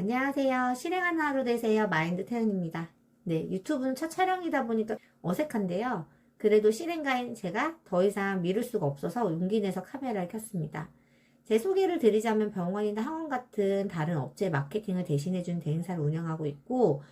안녕하세요. 실행하는 하루 되세요. 마인드 태연입니다. 네, 유튜브는 첫 촬영이다 보니까 어색한데요. 그래도 실행가인 제가 더 이상 미룰 수가 없어서 용기 내서 카메라를 켰습니다. 제 소개를 드리자면 병원이나 학원 같은 다른 업체 마케팅을 대신해준 대행사를 운영하고 있고,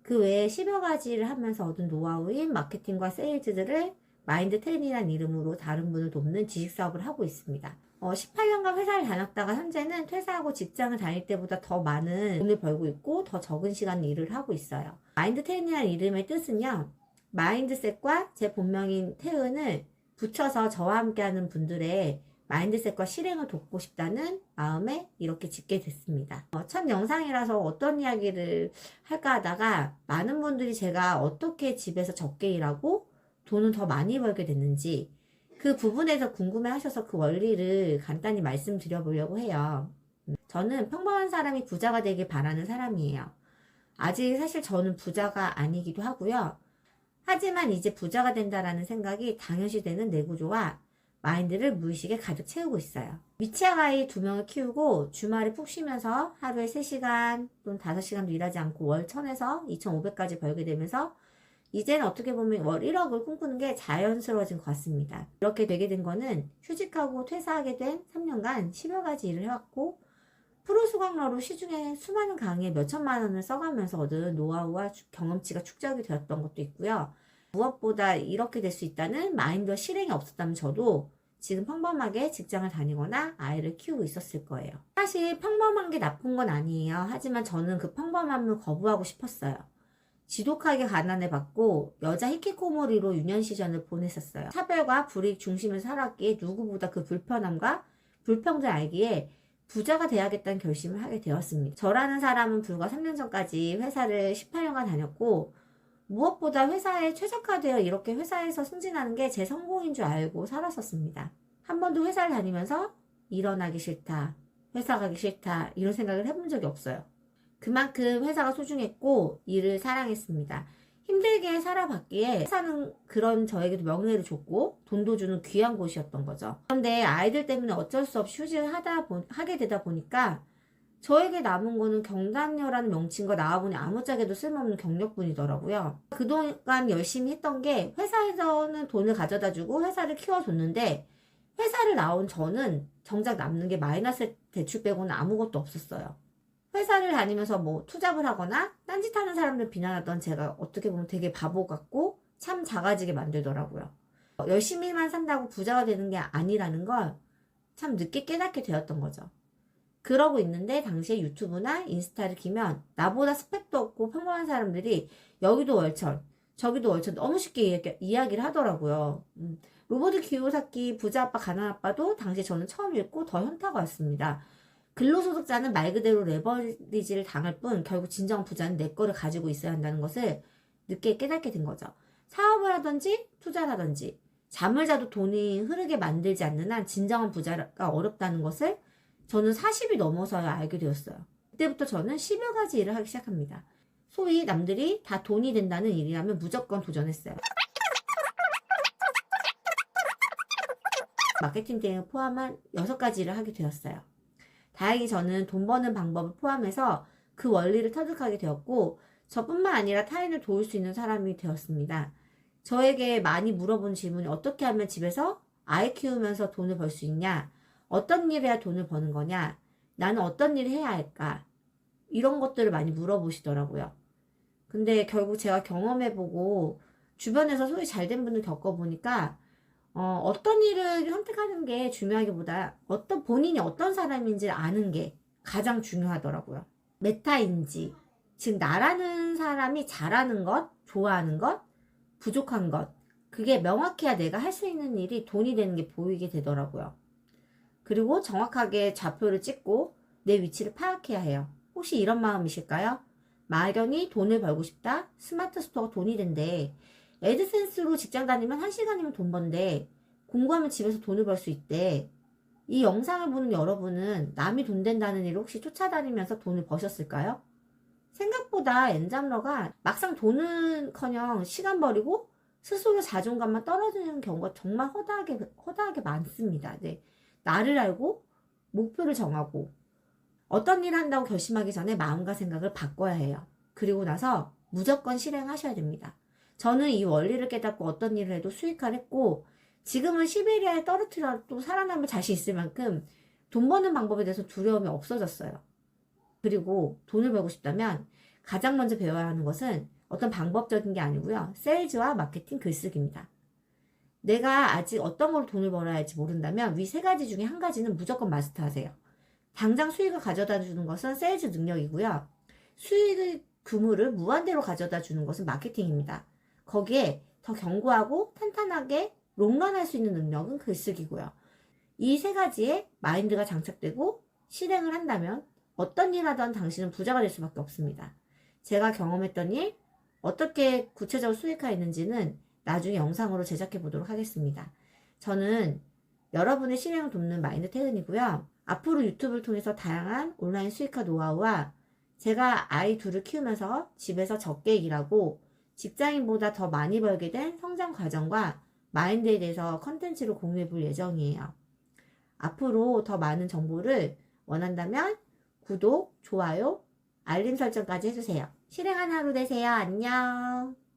그 외에 10여 가지를 하면서 얻은 노하우인 마케팅과 세일즈들을 마인드 텐이라는 이름으로 다른 분을 돕는 지식 사업을 하고 있습니다. 18년간 회사를 다녔다가 현재는 퇴사하고 직장을 다닐 때보다 더 많은 돈을 벌고 있고 더 적은 시간 일을 하고 있어요. 마인드 텐이라는 이름의 뜻은요, 마인드셋과 제 본명인 태은을 붙여서 저와 함께하는 분들의 마인드셋과 실행을 돕고 싶다는 마음에 이렇게 짓게 됐습니다. 첫 영상이라서 어떤 이야기를 할까 하다가 많은 분들이 제가 어떻게 집에서 적게 일하고 돈을 더 많이 벌게 됐는지 그 부분에서 궁금해 하셔서 그 원리를 간단히 말씀드려 보려고 해요. 저는 평범한 사람이 부자가 되길 바라는 사람이에요. 아직 사실 저는 부자가 아니기도 하고요. 하지만 이제 부자가 된다라는 생각이 당연시 되는 뇌구조와 마인드를 무의식에 가득 채우고 있어요. 미취학 아이 2명을 키우고 주말에 푹 쉬면서 하루에 3시간 또는 5시간도 일하지 않고 월 1000에서 2500까지 벌게 되면서 이제는 어떻게 보면 월 1억을 꿈꾸는 게 자연스러워진 것 같습니다. 이렇게 되게 된 거는 휴직하고 퇴사하게 된 3년간 10여 가지 일을 해왔고 프로 수강러로 시중에 수많은 강의에 몇천만 원을 써가면서 얻은 노하우와 경험치가 축적이 되었던 것도 있고요. 무엇보다 이렇게 될 수 있다는 마인드와 실행이 없었다면 저도 지금 평범하게 직장을 다니거나 아이를 키우고 있었을 거예요. 사실 평범한 게 나쁜 건 아니에요. 하지만 저는 그 평범함을 거부하고 싶었어요. 지독하게 가난을 받고 여자 히키코모리로 유년 시절을 보냈었어요. 차별과 불이익 중심을 살았기에 누구보다 그 불편함과 불평등을 알기에 부자가 돼야겠다는 결심을 하게 되었습니다. 저라는 사람은 불과 3년 전까지 회사를 18년간 다녔고 무엇보다 회사에 최적화되어 이렇게 회사에서 승진하는 게 제 성공인 줄 알고 살았었습니다. 한 번도 회사를 다니면서 일어나기 싫다, 회사 가기 싫다 이런 생각을 해본 적이 없어요. 그만큼 회사가 소중했고 일을 사랑했습니다. 힘들게 살아봤기에 회사는 그런 저에게도 명예를 줬고 돈도 주는 귀한 곳이었던 거죠. 그런데 아이들 때문에 어쩔 수 없이 휴직을 하게 되다 보니까 저에게 남은 거는 경단녀라는 명칭과 나와보니 아무짝에도 쓸모없는 경력뿐이더라고요. 그동안 열심히 했던 게 회사에서는 돈을 가져다 주고 회사를 키워줬는데 회사를 나온 저는 정작 남는 게 마이너스 대출 빼고는 아무것도 없었어요. 회사를 다니면서 뭐 투잡을 하거나 딴짓하는 사람들 비난하던 제가 어떻게 보면 되게 바보 같고 참 작아지게 만들더라고요. 열심히만 산다고 부자가 되는 게 아니라는 걸 참 늦게 깨닫게 되었던 거죠. 그러고 있는데 당시에 유튜브나 인스타를 키면 나보다 스펙도 없고 평범한 사람들이 여기도 월천 저기도 월천 너무 쉽게 이야기를 하더라고요. 로버트 키요사키 부자 아빠 가난 아빠도 당시에 저는 처음 읽고 더 현타가 왔습니다. 근로소득자는 말 그대로 레버리지를 당할 뿐 결국 진정한 부자는 내 거를 가지고 있어야 한다는 것을 늦게 깨닫게 된 거죠. 사업을 하든지 투자를 하든지 잠을 자도 돈이 흐르게 만들지 않는 한 진정한 부자가 어렵다는 것을 저는 40이 넘어서야 알게 되었어요. 그때부터 저는 10여 가지 일을 하기 시작합니다. 소위 남들이 다 돈이 된다는 일이라면 무조건 도전했어요. 마케팅 대행을 포함한 6가지 일을 하게 되었어요. 다행히 저는 돈 버는 방법을 포함해서 그 원리를 터득하게 되었고 저뿐만 아니라 타인을 도울 수 있는 사람이 되었습니다. 저에게 많이 물어본 질문이 어떻게 하면 집에서 아이 키우면서 돈을 벌 수 있냐? 어떤 일을 해야 돈을 버는 거냐? 나는 어떤 일을 해야 할까? 이런 것들을 많이 물어보시더라고요. 근데 결국 제가 경험해보고 주변에서 소위 잘된 분들 겪어보니까 어떤 일을 선택하는 게 중요하기보다 본인이 어떤 사람인지를 아는 게 가장 중요하더라고요. 메타인지, 즉 나라는 사람이 잘하는 것, 좋아하는 것, 부족한 것, 그게 명확해야 내가 할 수 있는 일이 돈이 되는 게 보이게 되더라고요. 그리고 정확하게 좌표를 찍고 내 위치를 파악해야 해요. 혹시 이런 마음이실까요? 막연히 돈을 벌고 싶다? 스마트 스토어가 돈이 된대. 애드센스로 직장 다니면 1시간이면 돈 번대. 공부하면 집에서 돈을 벌 수 있대. 이 영상을 보는 여러분은 남이 돈 된다는 일을 혹시 쫓아다니면서 돈을 버셨을까요? 생각보다 엔잡러가 막상 돈은커녕 시간 버리고 스스로 자존감만 떨어지는 경우가 정말 허다하게 많습니다. 네. 나를 알고 목표를 정하고 어떤 일을 한다고 결심하기 전에 마음과 생각을 바꿔야 해요. 그리고 나서 무조건 실행하셔야 됩니다. 저는 이 원리를 깨닫고 어떤 일을 해도 수익화를 했고, 지금은 시베리아에 떨어뜨려도 살아남을 자신 있을 만큼 돈 버는 방법에 대해서 두려움이 없어졌어요. 그리고 돈을 벌고 싶다면 가장 먼저 배워야 하는 것은 어떤 방법적인 게 아니고요. 세일즈와 마케팅 글쓰기입니다. 내가 아직 어떤 걸로 돈을 벌어야 할지 모른다면 위 세 가지 중에 한 가지는 무조건 마스터하세요. 당장 수익을 가져다 주는 것은 세일즈 능력이고요. 수익의 규모를 무한대로 가져다 주는 것은 마케팅입니다. 거기에 더 견고하고 탄탄하게 롱런할 수 있는 능력은 글쓰기고요. 이 세 가지에 마인드가 장착되고 실행을 한다면 어떤 일 하던 당신은 부자가 될 수밖에 없습니다. 제가 경험했던 일, 어떻게 구체적으로 수익화했는지는 나중에 영상으로 제작해 보도록 하겠습니다. 저는 여러분의 실행을 돕는 마인드 태은이고요. 앞으로 유튜브를 통해서 다양한 온라인 수익화 노하우와 제가 아이 둘을 키우면서 집에서 적게 일하고 직장인보다 더 많이 벌게 된 성장 과정과 마인드에 대해서 컨텐츠를 공유해 볼 예정이에요. 앞으로 더 많은 정보를 원한다면 구독, 좋아요, 알림 설정까지 해주세요. 실행하는 하루 되세요. 안녕.